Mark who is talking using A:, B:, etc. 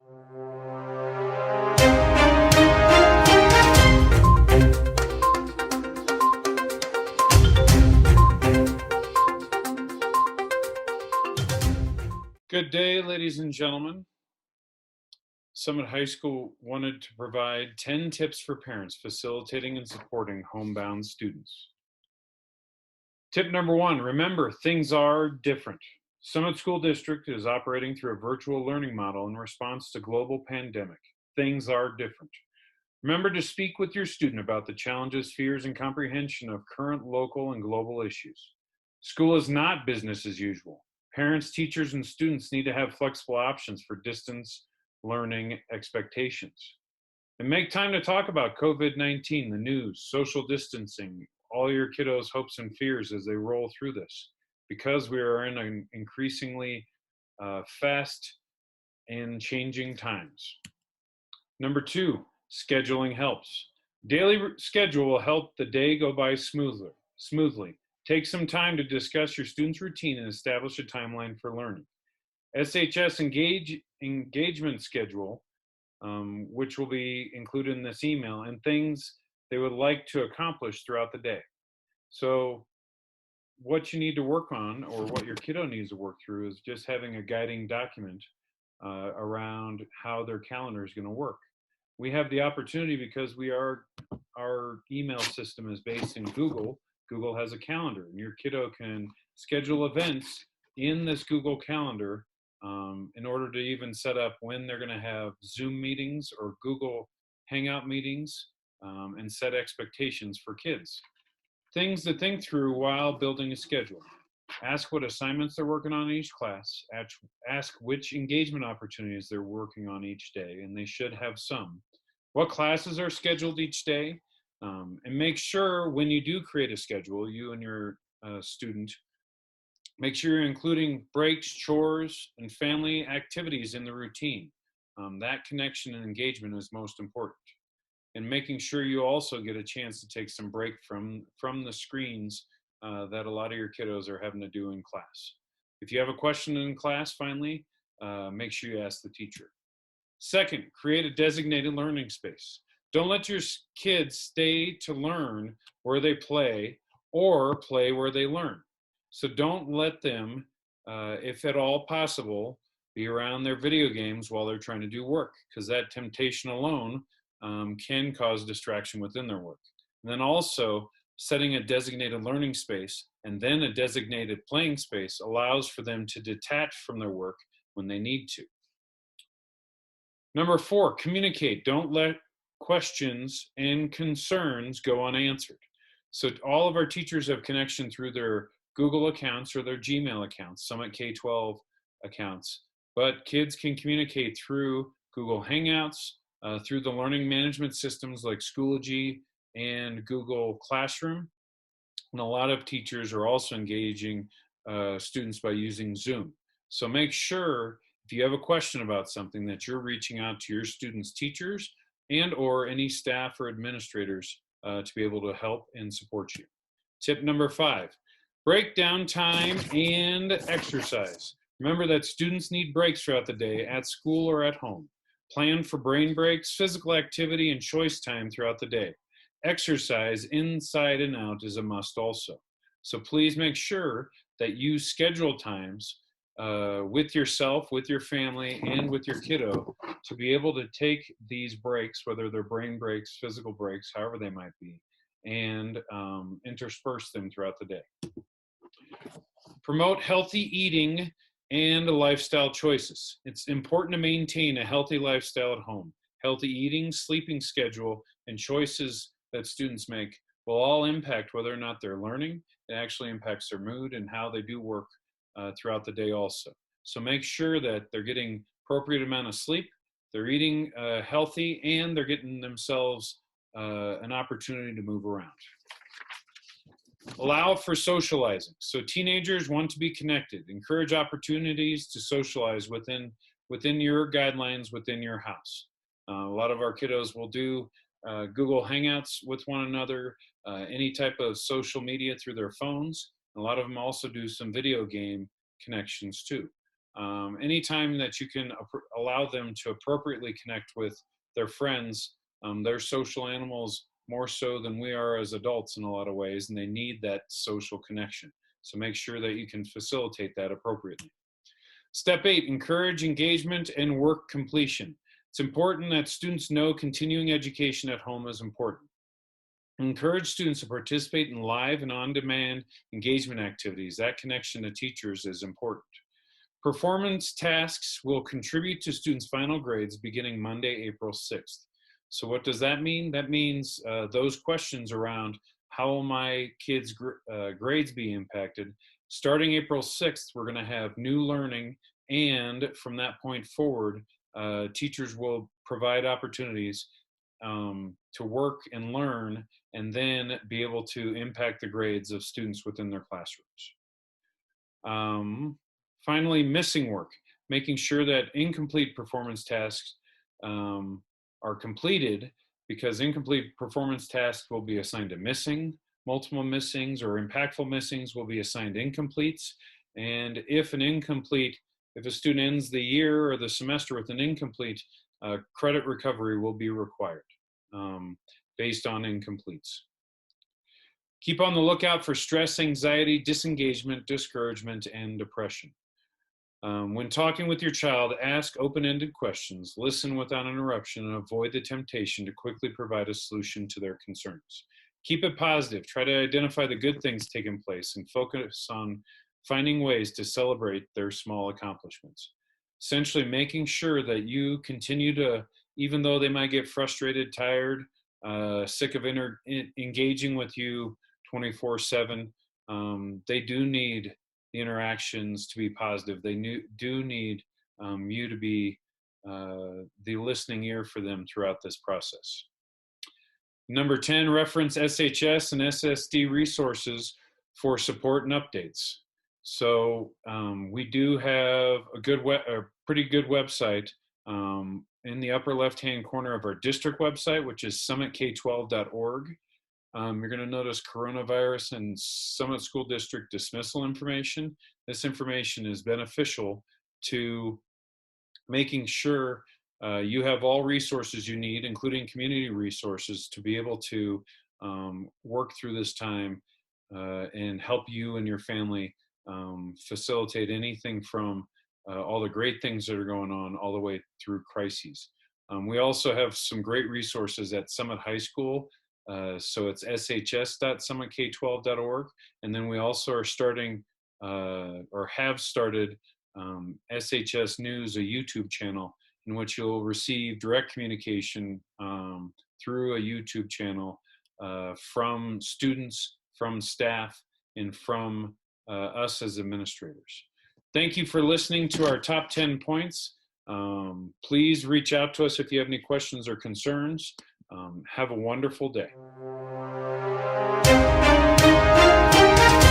A: Good day, ladies and gentlemen. Summit High School wanted to provide 10 tips for parents facilitating and supporting homebound students. Tip number 1, remember, things are different. Summit School District is operating through a virtual learning model in response to global pandemic. Things are different. Remember to speak with your student about the challenges, fears, and comprehension of current local and global issues. School is not business as usual. Parents, teachers, and students need to have flexible options for distance learning expectations. And make time to talk about COVID-19, the news, social distancing, all your kiddos' hopes and fears as they roll through this, because we are in an increasingly fast and changing times. Number 2, scheduling helps. Daily schedule will help the day go by smoothly. Take some time to discuss your student's routine and establish a timeline for learning. SHS engagement schedule, which will be included in this email, and things they would like to accomplish throughout the day. So what you need to work on, or what your kiddo needs to work through, is just having a guiding document around how their calendar is going to work. We have the opportunity, because our email system is based in Google. Google has a calendar, and your kiddo can schedule events in this Google Calendar in order to even set up when they're going to have Zoom meetings or Google Hangout meetings, and set expectations for kids. Things to think through while building a schedule. Ask what assignments they're working on in each class. Ask which engagement opportunities they're working on each day, and they should have some. What classes are scheduled each day? And make sure when you do create a schedule, you and your student, make sure you're including breaks, chores, and family activities in the routine. That connection and engagement is most important. And making sure you also get a chance to take some break from the screens that a lot of your kiddos are having to do in class. If you have a question in class, finally, make sure you ask the teacher. Second, create a designated learning space. Don't let your kids stay to learn where they play, or play where they learn. So don't let them, if at all possible, be around their video games while they're trying to do work, because that temptation alone can cause distraction within their work. And then also, setting a designated learning space and then a designated playing space allows for them to detach from their work when they need to. Number 4, communicate. Don't let questions and concerns go unanswered. So all of our teachers have connection through their Google accounts or their Gmail accounts, Summit K-12 accounts, but kids can communicate through Google Hangouts, through the learning management systems like Schoology and Google Classroom. And a lot of teachers are also engaging students by using Zoom. So make sure, if you have a question about something, that you're reaching out to your students' teachers and or any staff or administrators to be able to help and support you. Tip number 5, break down time and exercise. Remember that students need breaks throughout the day at school or at home. Plan for brain breaks, physical activity, and choice time throughout the day. Exercise inside and out is a must also. So please make sure that you schedule times with yourself, with your family, and with your kiddo to be able to take these breaks, whether they're brain breaks, physical breaks, however they might be, and intersperse them throughout the day. Promote healthy eating and lifestyle choices. It's important to maintain a healthy lifestyle at home. Healthy eating, sleeping schedule, and choices that students make will all impact whether or not they're learning. It actually impacts their mood and how they do work throughout the day also. So make sure that they're getting appropriate amount of sleep, they're eating healthy, and they're getting themselves an opportunity to move around. Allow for socializing. So teenagers want to be connected. Encourage opportunities to socialize within your guidelines, within your house. A lot of our kiddos will do Google Hangouts with one another, any type of social media through their phones. A lot of them also do some video game connections too. Anytime that you can allow them to appropriately connect with their friends, they're social animals more so than we are as adults in a lot of ways, and they need that social connection. So make sure that you can facilitate that appropriately. Step 8, encourage engagement and work completion. It's important that students know continuing education at home is important. Encourage students to participate in live and on-demand engagement activities. That connection to teachers is important. Performance tasks will contribute to students' final grades beginning Monday, April 6th. So what does that mean? That means those questions around how will my kids' grades be impacted. Starting April 6th, we're going to have new learning, and from that point forward, teachers will provide opportunities to work and learn, and then be able to impact the grades of students within their classrooms. Finally, missing work, making sure that incomplete performance tasks are completed, because incomplete performance tasks will be assigned to missing, multiple missings or impactful missings will be assigned incompletes. And if a student ends the year or the semester with an incomplete, credit recovery will be required based on incompletes. Keep on the lookout for stress, anxiety, disengagement, discouragement, and depression. When talking with your child, ask open-ended questions, listen without interruption, and avoid the temptation to quickly provide a solution to their concerns. Keep it positive. Try to identify the good things taking place and focus on finding ways to celebrate their small accomplishments. Essentially, making sure that you continue to, even though they might get frustrated, tired, sick of engaging with you 24/7, they do need the interactions to be positive. They do need you to be the listening ear for them throughout this process. Number 10, reference SHS and SSD resources for support and updates. So we do have a pretty good website in the upper left-hand corner of our district website, which is summitk12.org. You're going to notice coronavirus and Summit School District dismissal information. This information is beneficial to making sure you have all resources you need, including community resources, to be able to work through this time and help you and your family facilitate anything from all the great things that are going on all the way through crises. We also have some great resources at Summit High School. So it's shs.summitk12.org. And then we also are starting or have started SHS News, a YouTube channel in which you'll receive direct communication through a YouTube channel from students, from staff, and from us as administrators. Thank you for listening to our top 10 points. Please reach out to us if you have any questions or concerns. Have a wonderful day.